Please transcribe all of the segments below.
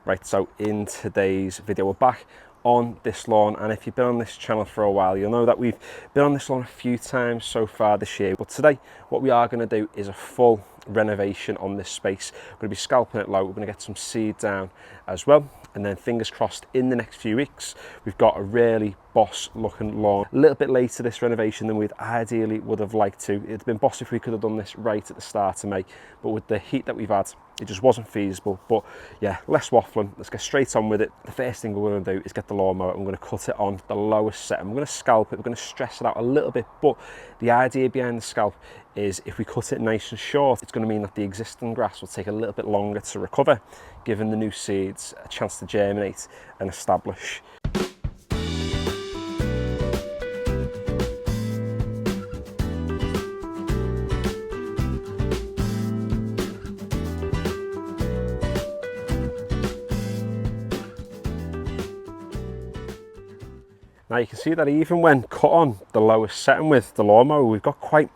Right, so in today's video, we're back on this lawn, and if you've been on this channel for a while, you'll know that we've been on this lawn a few times so far this year. But today, what we are going to do is a full renovation on this space. We're going to be scalping it low, we're going to get some seed down as well, and then fingers crossed in the next few weeks we've got a really boss looking lawn. A little bit later this renovation than we'd ideally would have liked to. It'd been boss if we could have done this right at the start of May, but with the heat that we've had, it just wasn't feasible. But yeah, less waffling, let's get straight on with it. The first thing we're going to do is get the lawnmower. I'm going to cut it on the lowest set. I'm going to scalp it, we're going to stress it out a little bit, but the idea behind the scalp is if we cut it nice and short, it's going to mean that the existing grass will take a little bit longer to recover, giving the new seeds a chance to germinate and establish. Now you can see that even when cut on the lowest setting with the lawnmower, we've got quite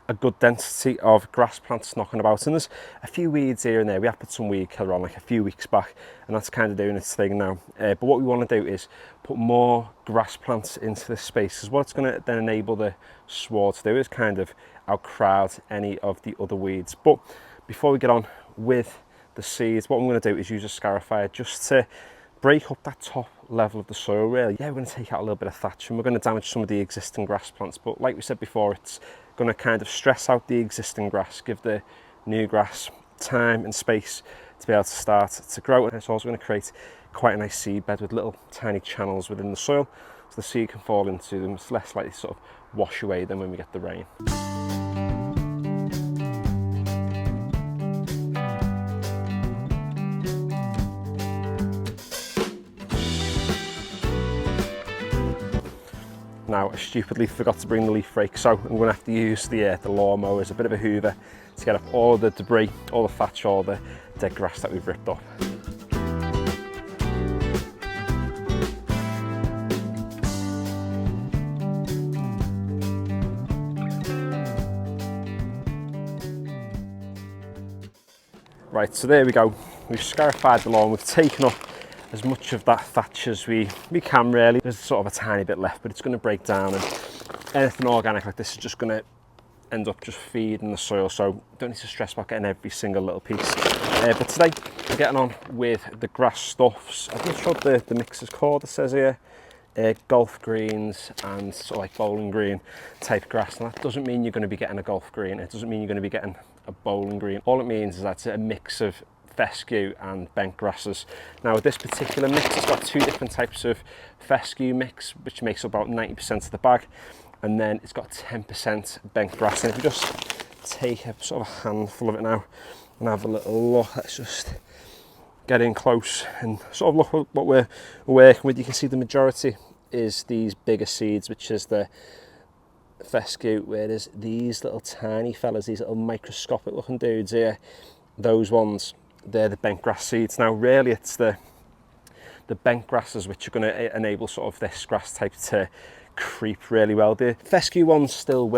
a good density of grass plants knocking about, and there's a few weeds here and there. We have put some weed killer on like a few weeks back, and that's kind of doing its thing now. But what we want to do is put more grass plants into this space, because what it's going to then enable the sward to do is kind of outcrowd any of the other weeds. But before we get on with the seeds, what I'm going to do is use a scarifier just to break up that top level of the soil really. Yeah, we're going to take out a little bit of thatch and we're going to damage some of the existing grass plants, but like we said before, it's going to kind of stress out the existing grass, give the new grass time and space to be able to start to grow, and it's also going to create quite a nice seed bed with little tiny channels within the soil so the seed can fall into them. It's less likely to sort of wash away than when we get the rain. Now, I stupidly forgot to bring the leaf rake, so I'm going to have to use the lawnmower as a bit of a hoover to get up all the debris, all the thatch, all the dead grass that we've ripped up. Right, so there we go. We've scarified the lawn, we've taken up as much of that thatch as we can really. There's sort of a tiny bit left, but it's going to break down, and anything organic like this is just going to end up just feeding the soil, so don't need to stress about getting every single little piece. But today we're getting on with the grass stuffs. I'm not sure what the mix is called. It says here golf greens and sort of like bowling green type grass, and that doesn't mean you're going to be getting a golf green, it doesn't mean you're going to be getting a bowling green. All it means is that it's a mix of fescue and bent grasses. Now with this particular mix, it's got two different types of fescue mix, which makes up about 90% of the bag, and then it's got 10% bent grass. And if we just take a sort of a handful of it now and have a little look, let's just get in close and sort of look what we're working with. You can see the majority is these bigger seeds, which is the fescue, whereas these little tiny fellas, these little microscopic looking dudes here, those ones, they're the bent grass seeds. Now really it's the bent grasses which are going to enable sort of this grass type to creep really well. The fescue ones still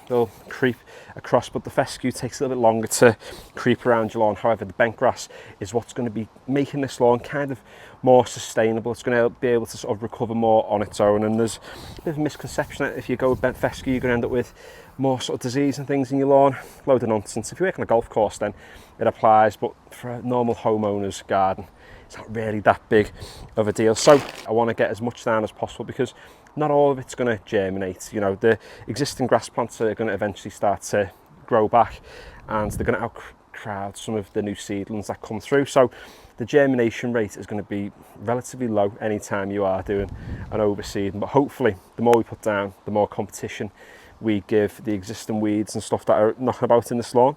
they'll creep across, but the fescue takes a little bit longer to creep around your lawn. However, the bent grass is what's going to be making this lawn kind of more sustainable. It's going to be able to sort of recover more on its own, and there's a bit of a misconception that if you go with bent fescue you're going to end up with more sort of disease and things in your lawn. Load of nonsense. If you work on a golf course then it applies, but for a normal homeowner's garden it's not really that big of a deal. So I want to get as much down as possible, because not all of it's going to germinate. You know, the existing grass plants are going to eventually start to grow back, and they're going to outcrowd some of the new seedlings that come through. So the germination rate is going to be relatively low anytime you are doing an overseeding, but hopefully the more we put down, the more competition we give the existing weeds and stuff that are knocking about in this lawn.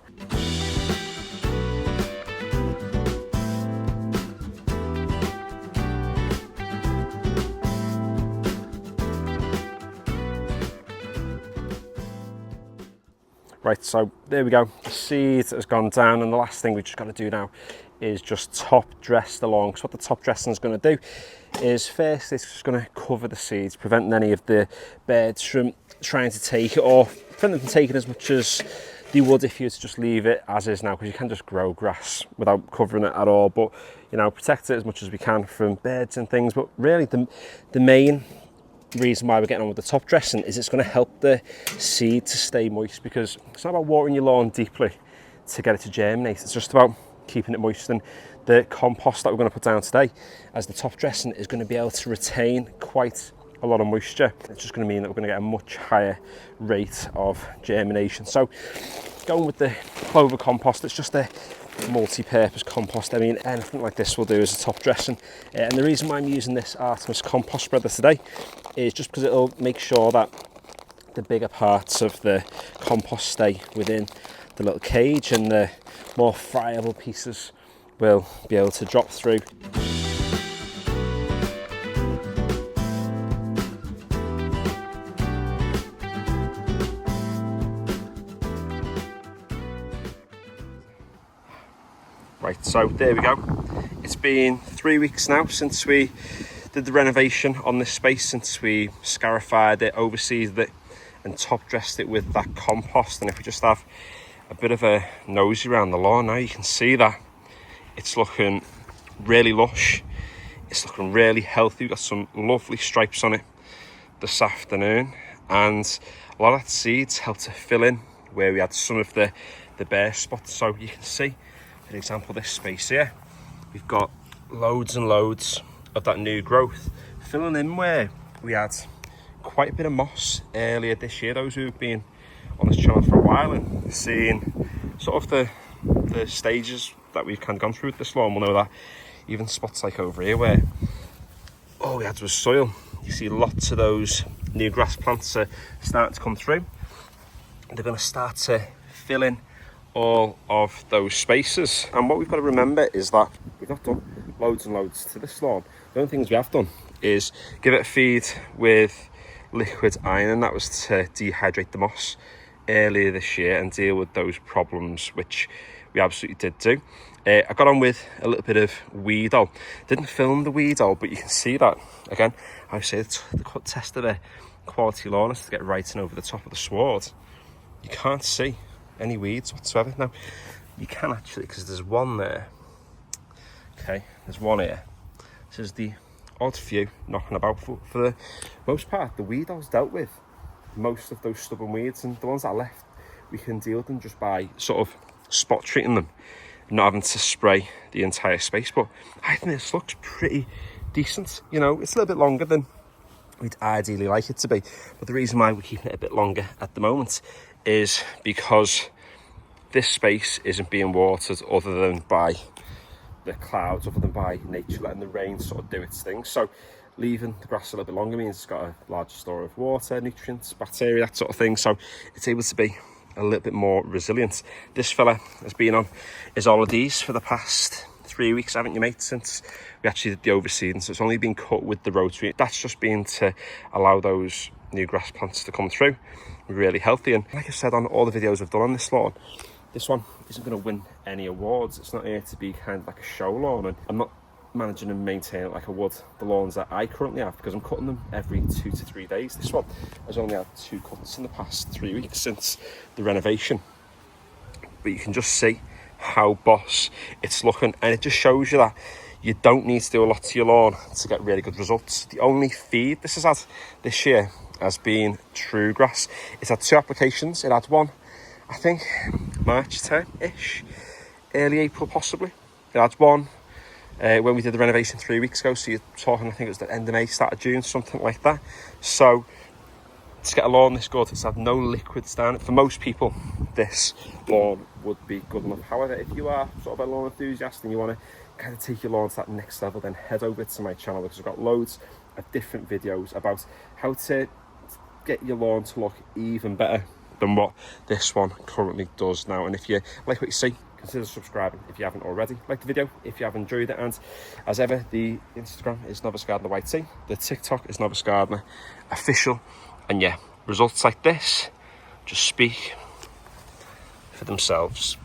Right, so there we go, the seed has gone down, and the last thing we've just got to do now is just top dress the lawn. So what the top dressing is going to do is first it's just going to cover the seeds, preventing any of the birds from trying to take it, or prevent them from taking as much as They would if you were to just leave it as is now, because you can just grow grass without covering it at all. But you know, protect it as much as we can from birds and things. But really, the main reason why we're getting on with the top dressing is it's going to help the seed to stay moist, because it's not about watering your lawn deeply to get it to germinate. It's just about keeping it moist. And the compost that we're going to put down today as the top dressing is going to be able to retain quite a lot of moisture. It's just going to mean that we're going to get a much higher rate of germination. So going with the clover compost, it's just a multi-purpose compost. I mean, anything like this will do as a top dressing. And the reason why I'm using this Artemis compost spreader today is just because it'll make sure that the bigger parts of the compost stay within the little cage, and the more friable pieces will be able to drop through. Right, so there we go. It's been 3 weeks now since we did the renovation on this space, since we scarified it, overseeded it and top dressed it with that compost. And if we just have a bit of a nosy around the lawn now, you can see that it's looking really lush. It's looking really healthy. We've got some lovely stripes on it this afternoon, and a lot of that seeds helped to fill in where we had some of the bare spots. So you can see, for example, this space here, we've got loads and loads of that new growth filling in where we had quite a bit of moss earlier this year. Those who've been on this channel for a while and seeing sort of the stages that we've kind of gone through with this lawn will know that even spots like over here where all we had was soil, you see lots of those new grass plants are starting to come through. They're going to start to fill in all of those spaces. And what we've got to remember is that we've not done loads and loads to this lawn. The only things we have done is give it a feed with liquid iron, and that was to dehydrate the moss earlier this year and deal with those problems, which we absolutely did do. I got on with a little bit of weed-all. Didn't film the weed-all, but you can see that again. I say the test of a quality lawn is to get right in over the top of the sward. You can't see any weeds whatsoever. Now you can actually, because there's one there. Okay, there's one here. This is the odd few knocking about. For the most part, the weed-all's dealt with most of those stubborn weeds, and the ones that are left, we can deal with them just by sort of spot treating them, not having to spray the entire space. But I think this looks pretty decent. You know, it's a little bit longer than we'd ideally like it to be, but the reason why we're keeping it a bit longer at the moment is because this space isn't being watered other than by the clouds, other than by nature letting the rain sort of do its thing. So leaving the grass a little bit longer means it's got a larger store of water, nutrients, bacteria, that sort of thing, so it's able to be a little bit more resilient. This fella has been on his holidays for the past 3 weeks, haven't you, mate, since we actually did the overseeding. So it's only been cut with the rotary. That's just been to allow those new grass plants to come through really healthy. And like I said on all the videos I've done on this lawn, this one isn't going to win any awards. It's not here to be kind of like a show lawn, and I'm not managing and maintain it like I would the lawns that I currently have, because I'm cutting them every 2 to 3 days. This one has only had 2 cuts in the past 3 weeks since the renovation, but you can just see how boss it's looking, and it just shows you that you don't need to do a lot to your lawn to get really good results. The only feed this has had this year has been true grass. It's had 2 applications. It had one, I think, March time-ish, early April possibly. It had one when we did the renovation 3 weeks ago, so you're talking, I think it was the end of May, start of June, something like that. So to get a lawn this good, it's had no liquids down it. For most people, this lawn would be good enough. However, if you are sort of a lawn enthusiast and you want to kind of take your lawn to that next level, then head over to my channel, because I've got loads of different videos about how to get your lawn to look even better than what this one currently does now. And if you like what you see, consider subscribing if you haven't already. Like the video if you have enjoyed it, and as ever, the Instagram is Novice Gardener White Tea, the TikTok is Novice Gardener Official, and yeah, results like this just speak for themselves.